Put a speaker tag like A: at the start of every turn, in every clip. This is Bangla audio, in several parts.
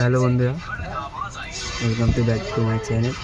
A: হ্যালো বন্ধুরা, welcome to back to my channel.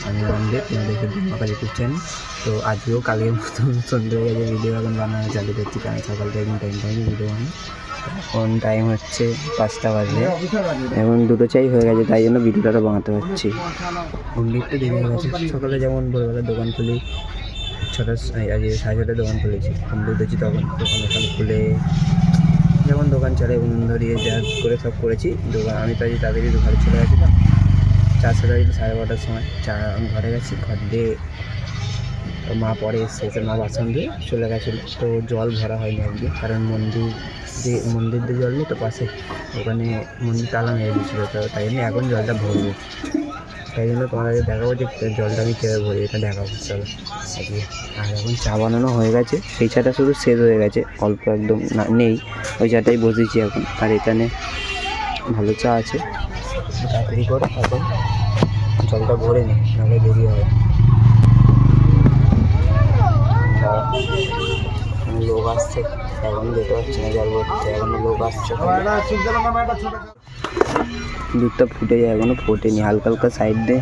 A: আমি রণদেব, দেখে আমার ইউটিউব চ্যানেল। তো আজকেও কালকের মতো সন্ধ্যে হয়ে গেছে, ভিডিও এখন বানানো চালু করছি, কারণ সকাল থেকে এখন টাইম ভিডিও বানানো। এখন টাইম হচ্ছে 5টা বাজে, এখন 2টো চাই হয়ে গেছে, তাই জন্য ভিডিওটা বানাতে পারছি। ঘুমলি একটু দেরি হয়ে গেছে। সকালে যেমন ভোরবেলা দোকান খুলি 6টা, আজকে 6:30টায় দোকান খুলেছি। ঘুমলি উঠেছি তখন দোকান খুলে যেমন দোকান চলে উনুন ধরিয়ে যা করে সব করেছি। দোকান আমি তো আজ তাড়াতাড়ি ঘরে চলে গেছিলাম, 4:30 12:30টার সময় ঘরে গেছি। ঘর দিয়ে মা পরে এসে মা বাসন দিয়ে চলে গেছিলো। তো জল ভরা হয়নি আজকে, কারণ মন্দির দিয়ে জল নেই তো পাশে, ওখানে মন্দির তালা মেরে দিয়েছিলো। তো তাই জন্য এখন জলটা ভরবো, তাই জন্য তোমাদের দেখাবো যে জলটা আমি কীভাবে ভরি, এটা দেখাবো চলো আজকে। আর এখন চা বানানো হয়ে গেছে, সেই চাটা শুধু সেদ্ধ হয়ে গেছে, অল্প একদম নেই, ওই চাটাই বসেছি এখন। আর এখানে ভালো চা আছে, তাড়াতাড়ি করে এখন জলটা ভরে নিই, নাহলে দেরি হয়। লোক আসছে, এখন যেতে পারছি না জল ভরতে, এখনো লোক আসছে। দুধটা ফুটে যায়, এখনো ফোটেনি, হালকা হালকা সাইড দিয়ে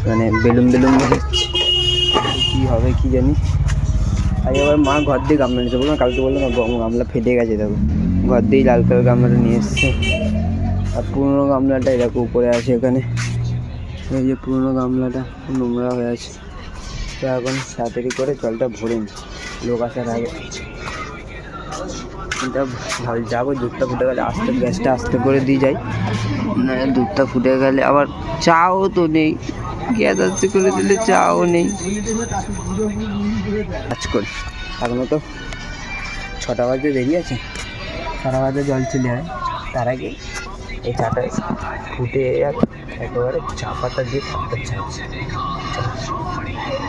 A: মানে বেলুন বোঝাচ্ছে। কী হবে কী জানি। আজ আবার মা ঘর দিয়ে গামলা নিয়েছে, বললাম কালকে, বললাম গামলা ফেটে গেছে, দেখো ঘর দিয়েই লাল কালার গামলাটা নিয়ে এসছে। আর পুরোনো গামলাটা এরকম উপরে আছে, এখানে এই যে পুরোনো গামলাটা নোংরা হয়ে আছে। তো এখন তাড়াতাড়ি করে জলটা ভরে নি লোক আসার আগে। কিন্তু যাবো, দুধটা ফুটে গেলে গ্যাসটা আস্তে করে দিয়ে যাই, না দুধটা ফুটে গেলে আবার চাও তো নেই, গ্যাস আস্তে করে দিলে চাও নেই। কাজ করি এখনো তো 6টা বাজতে দেরি আছে, 6টা বাজে জল চলে যায়। তার আগে এই চাটা ফুটে একেবারে চা পাতা দিয়ে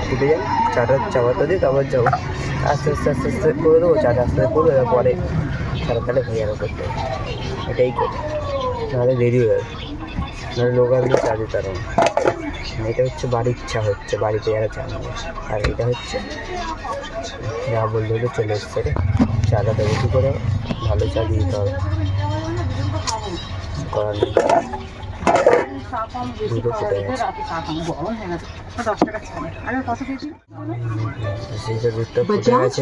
A: ফুটে যায়, চা পাতা দিয়ে তারপর যাবো আস্তে আস্তে আস্তে আস্তে করে দেবো, চাটা আস্তে আস্তে করবো, পরে তাড়াতাড়ি হয়ে যাবে করতে, এটাই করি, নাহলে দেরি হয়ে যাবে, নাহলে লোক আসলে চা দিতে পারবো না। এটা হচ্ছে বাড়ির চা, হচ্ছে বাড়িতে যারা চা নেবে। আর এটা হচ্ছে যা বললে হলে চলে এসছে রে, চাটা দেবো কী করে, ভালো চা দিয়ে দিতে হবে, করার নেই। দুটো ফুটে গেছে, দুধটা ফুটে গেছে।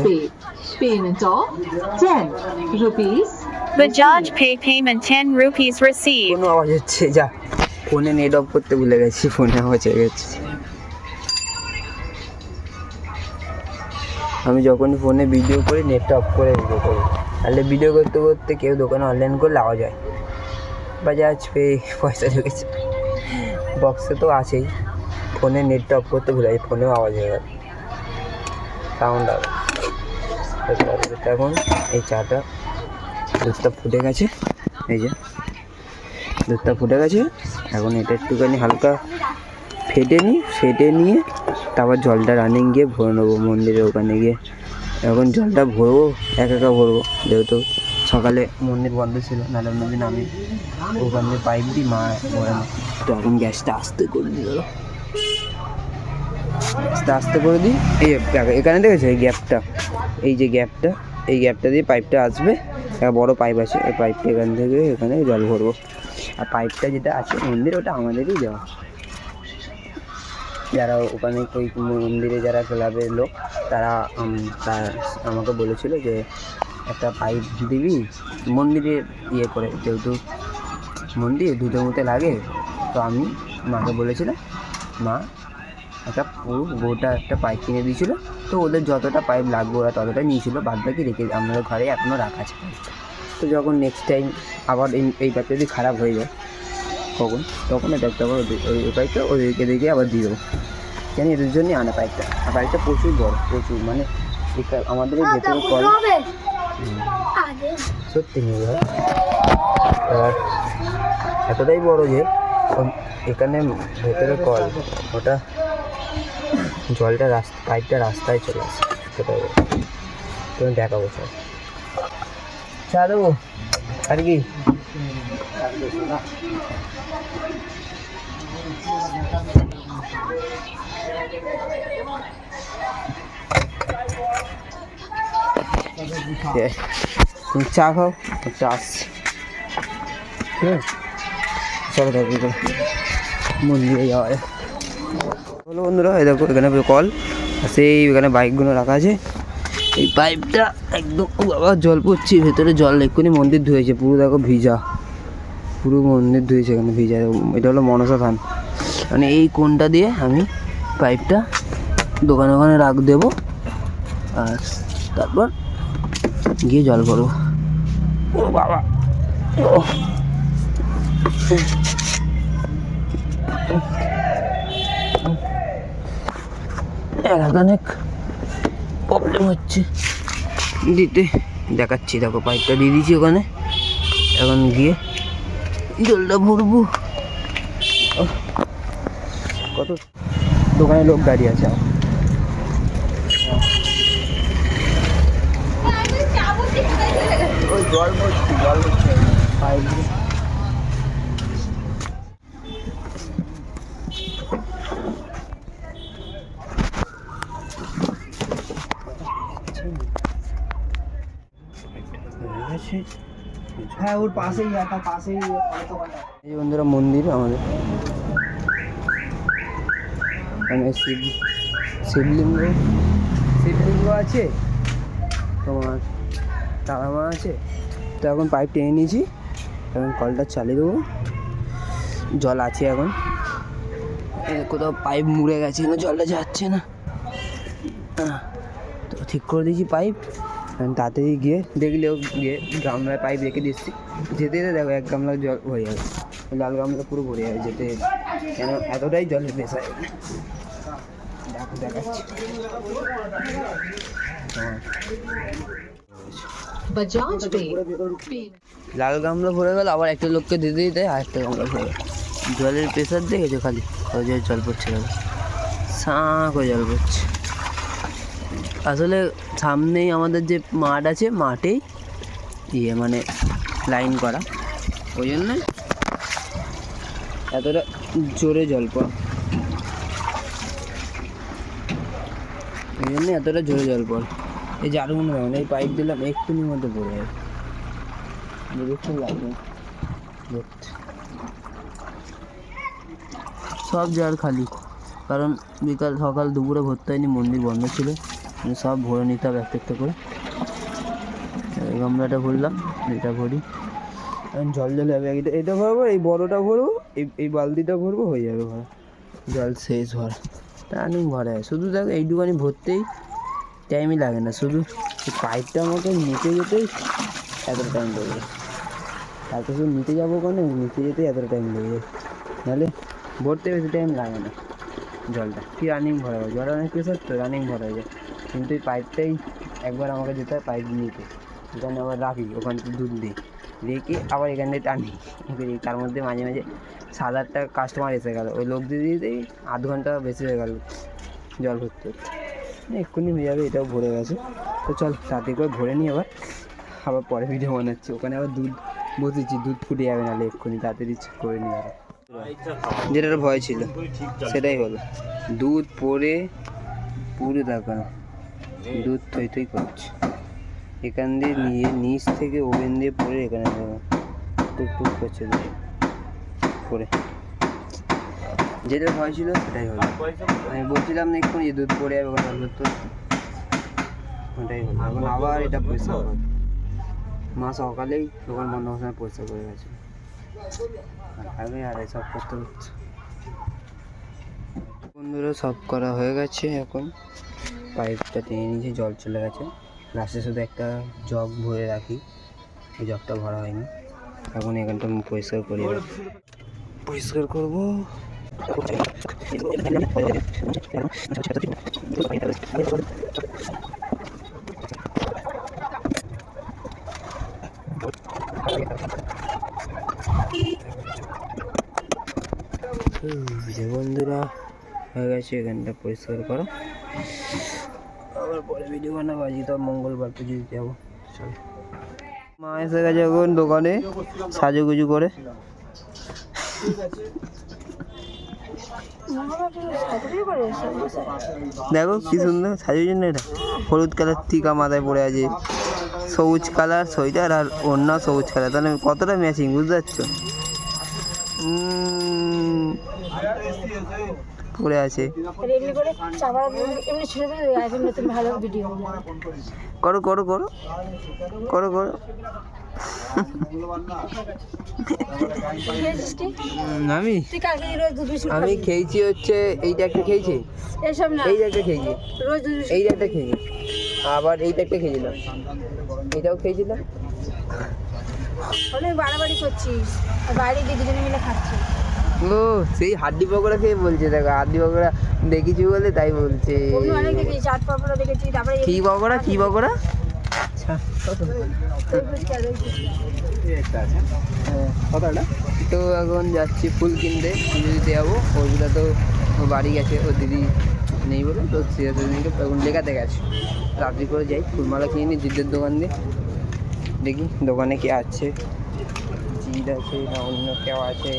B: Bajaj Pay payment 10 rupees received.
A: কোনো আওয়াজ হচ্ছে, যা ফোনে নেট অফ করতে ভুলে গেছি, ফোনে আওয়াজ হয়ে গেছে। আমি যখনই ফোনে ভিডিও করি নেটটা অফ করে ভিডিও করি, তাহলে ভিডিও করতে করতে কেউ দোকানে অনলাইন করলে আওয়াজ হয়। বাজাজ পে পয়সা ঢুকেছে, বক্সে তো আছেই, ফোনে নেটটা অফ করতে ভুলে যায়, ফোনেও আওয়াজ হয়ে গেল, সাউন্ড হবে। এখন এই চাটা দুধটা ফুটে গেছে, এই যে দুধটা ফুটে গেছে। এখন এটা একটুখানি হালকা ফেটে নিয়ে তারপর জলটা রানিং গিয়ে ভরে নেবো মন্দিরের ওখানে গিয়ে। এখন জলটা ভরবো, একা ভরবো, যেহেতু সকালে মন্দির বন্ধ ছিল, নাহলে অন্যদিন আমি ওখান দিয়ে পাইপ দিই, মা ভরে না। তো এখন গ্যাসটা আস্তে করে দিই, আস্তে করে দিই। এই এখানে দেখেছো এই গ্যাপটা, এই যে গ্যাপটা, এই গ্যাপটা দিয়ে পাইপটা আসবে, একটা বড় পাইপ আছে, এই পাইপটা এখান থেকে এখানে জল ভরবো। আর পাইপটা যেটা আছে মন্দির, ওটা আমাদেরই দেওয়া, যারা ওখানে ওই মন্দিরে যারা ক্লাবের লোক, তারা আমাকে বলেছিল যে একটা পাইপ দিবি মন্দিরে ইয়ে করে, যেহেতু মন্দির দুধের মধ্যে লাগে। তো আমি মাকে বলেছিলাম, মা একটা পুরো গোটা একটা পাইপ কিনে দিয়েছিলো। তো ওদের যতটা পাইপ লাগবে ওরা ততটা নিয়েছিলো, বাদ বাকি রেখে আমাদের ঘরে এখনও রাখা আছে পাইপটা। তো যখন নেক্সট টাইম আবার এই পাইপটা যদি খারাপ হয়ে যায় তখন এটা একটা আবার ওই পাইপটা ওদেরকে দেখে আবার দিয়ে দেবো। জানি এদের জন্যই আনা পাইপটা। আর পাইপটা প্রচুর বড়, প্রচুর, মানে আমাদের এই ভেতরে কল, সত্যি নিয়ে হয় এতটাই বড় যে এখানে ভেতরে কল, ওটা জলটা পাইপটা রাস্তায় চলে আসে, এতটাই বড়। তুমি দেখাবো স্যার, চা দেবো আর কি। চা খাও, চা আসছে, ঠিক আছে। চলো তাড়াতাড়ি করে মন্দিরে যাওয়া যায়। হলো বন্ধুরা, এই দেখো এখানে কল, আর সেই এখানে বাইকগুলো রাখা আছে। এই পাইপটা একদম আবার জল পড়ছে, ভেতরে জল এক্ষুনি মন্দির ধুয়েছে, পুরো দেখো ভিজা, পুরো মন্দির ধুয়েছে এখানে ভিজা। এটা হলো মনসা থান, মানে এই কোণটা দিয়ে আমি পাইপটা দোকানে ওখানে রাখ দেবো, আর তারপর গিয়ে জল ভরবো। ও বাবা, অনেক প্রবলেম হচ্ছে দিতে, দেখাচ্ছি দেখো পাইপটা দিয়ে দিয়েছি ওখানে, এখন গিয়ে জলটা ভরবো। কত দোকানে লোক দাঁড়িয়ে আছে, ওই জল ভরছি পাইপ দিয়ে। হ্যাঁ ওর পাশেই, তার পাশেই এই বন্ধুরা মন্দির আমাদের, মানে শিবলিঙ্গ আছে, তোমার তারামা আছে। তো এখন পাইপ টেনে নিয়েছি, এখন কলটা চালিয়ে দেবো। জল আছে এখন, কোথাও পাইপ মুড়ে গেছে, জলটা যাচ্ছে না, তো ঠিক করে দিয়েছি পাইপ। তাড়াতাড়ি গিয়ে দেখলেও গিয়ে গামলায় পাইপ রেখে দিচ্ছি, যেতে যেতে দেখো এক গামলা জল ভরে যাবে, লাল গামলা পুরো ভরে যাবে যেতে, কেন এতটাই জলের প্রেশার। দেখো দেখাচ্ছি, লাল গামলা ভরে গেল, আবার একটা লোককে দিতে দিতে আর একটা গামলা ভরে গেল। জলের প্রেশার দেখেছো খালি, ওই যে জল পড়ছে দেখো, সাঁ করে জল পড়ছে। আসলে সামনেই আমাদের যে মাঠ আছে, মাঠেই মানে লাইন করা, ওই জন্য এতটা জোরে জল পড়ে, ওই জন্য এতটা জোরে জল পড়ে। এই যে আরো মনে হয় এই পাইপ দিলাম একটুনির মধ্যে পড়ে যাবে, দেখুন লাগবে সব জার খালি, কারণ বিকাল সকাল দুপুরে ভরতে হয়নি, মন্দির বন্ধ ছিল, সব ভরে নিতে হবে একটা একটা করে। এই গামলাটা ভরলাম, এটা ভরি, জল হবে। এটা ভরবো, এই বড়োটা ভরবো, এই বালতিটা ভরবো, হয়ে যাবে ভরা, জল শেষ ভরা, টার্নিং ভরা হয়। শুধু দেখো এইটুখানি ভরতেই টাইমই লাগে না, শুধু পাইপটা আমাকে নিতে যেতেই এতটা টাইম লেগে যায়। তারপর শুধু নিতে যাবো ওখানে, নিতে যেতেই এতটা টাইম লেগে যায়, নাহলে ভরতে বেশি টাইম লাগে না। জলটা কি রানিং ভরা হয়, জল অনেক প্রেশার তো রানিং ভরা হয়ে যায়, কিন্তু এই পাইপটাই একবার আমাকে যেতে হয় পাইপ নিতে, এখানে আবার রাখি, ওখান থেকে দুধ দিই, রেখে আবার এখান থেকে টানি, তার মধ্যে মাঝে মাঝে 7-8টা কাস্টমার এসে গেল, ওই লোক দিয়ে দিতেই আধ ঘন্টা বেশি হয়ে গেল জল ভরতে, এক্ষুনি হয়ে যাবে। এটাও ভরে গেছে, তো চল তাড়াতাড়ি করে ভরে নিই, আবার পরে ভিডিও বানাচ্ছি। ওখানে আবার দুধ বসেছি, দুধ ফুটে যাবে, নাহলে এক্ষুনি তাড়াতাড়ি করে নিই। আবার যেটার ভয় ছিল সেটাই হলো, দুধ পড়ে পুরো দেখানো, দুধ থই থই করছে, এখান দিয়ে নিয়ে নিচ থেকে ওভেন দিয়ে পড়ে এখানে টুকটুক করছে দুধ পড়ে, যেটা ভয় ছিল সেটাই হলো। আমি বলছিলাম না এক্ষুনি দুধ পড়ে যাবে ওখানে, তো ওটাই হলো। এখন আবার এটা পরিষ্কার হবে, মা সকালেই দোকান বন্ধ হওয়ার সময় পরিষ্কার করে গেছে, আমি আর সব করতে হচ্ছে। বন্ধুরা সব করা হয়ে গেছে, এখন পাইপটা টেনে নিয়েছি, জল চলে গেছে, লাস্টে শুধু একটা জগ ভরে রাখি, এই জগটা ভরা হয়নি। এখন এখানটা পরিষ্কার করি, পরিষ্কার করবো। যে বন্ধুরা হয়ে গেছে এখানটা পরিষ্কার করা, আবার পরে ভিডিও বানাবো। আজকে তো মঙ্গলবার, পুজো দিতে যাবো। চলো, মা এসে গেছে এখন দোকানে সাজুগুজু করে, দেখো কি সুন্দর সাজুর না, এটা হলুদ কালার টিকা মাথায় পড়ে আছে, সবুজ কালার সোয়েটার আর ওড়না সবুজ কালার, তাহলে কতটা ম্যাচিং বুঝতে পারছো। পড়ে আছে।
C: এমনি করে চাপা এমনি ছেড়ে দিলে এখন নতুন ভালো ভিডিও
A: করো করো করো করো করো। আমি
C: তুই কালকে রোজ দুধ বিস্কুট
A: আমি খেয়েছি হচ্ছে এইটা একটা খেয়েছি,
C: এসব না
A: এইটা একটা খেয়েছি,
C: রোজ দুধ বিস্কুট
A: এইটা একটা খেয়েছি, আবার এইটা একটা খেয়েছিলাম, এটাও খেয়েছিলাম।
C: অনেক বাড়াবাড়ি করছিস আর বাইরে গিয়ে দুজনে মিলে খাচ্ছিস।
A: ও সেই হাড্ডি পকোড়া খেয়ে বলছে, দেখো হাড্ডি পকোড়া দেখেছি বলে তাই বলছে।
C: অন্য অনেক দেখেছি চাট পাপড়া দেখেছি তারপরে
A: কি পকোড়া কি পকোড়া? আচ্ছা তো এখন যাচ্ছি ফুল কিনতে, পুজো দিতে যাবো। ওইগুলো তো ও বাড়ি গেছে, ও দিদি নেই বলে তো দিদিকে এখন লেখাতে গেছে। রাত্রি করে যাই ফুলমালা কিনে নিই জিদের দোকান দিয়ে, দেখি দোকানে কে আছে, জিদ আছে না অন্য কেউ আছে।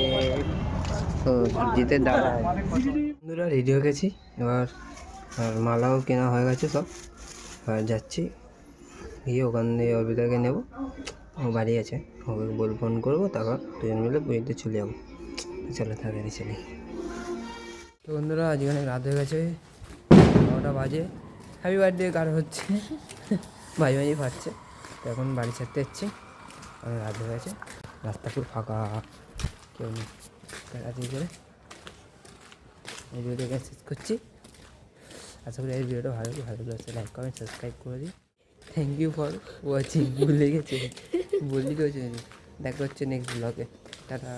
A: তো জিতের দাদা বন্ধুরা রেডি হয়ে গেছি এবার, আর মালাও কেনা হয়ে গেছে সব। আর যাচ্ছি গিয়ে ওখান দিয়ে অর্পিতাকে নেবো, ও বাড়ি আছে, ওকে ফোন করবো, তারপর দুজন মিলে পুজোতে চলে যাবো। চলো তাড়াতাড়ি চলি। তো বন্ধুরা আজকে অনেক রাত হয়ে গেছে, 9টা বাজে। হ্যাপি বার্থডে কার হচ্ছে, ভাই ভাই ফাটছে। তো এখন বাড়ি ছাড়তে যাচ্ছি, অনেক রাত হয়ে গেছে, রাস্তা পুরো ফাঁকা, কেউ নেই। তাড়াতাড়ি করে এই ভিডিওটা শেষ করছি। আশা করি এই ভিডিওটা ভালো লাগছে, লাইক কমেন্ট সাবস্ক্রাইব করে দিই। থ্যাংক ইউ ফর ওয়াচিং, ভুলে গেছে বললি তো, দেখা হচ্ছে নেক্সট ব্লগে, টাটা।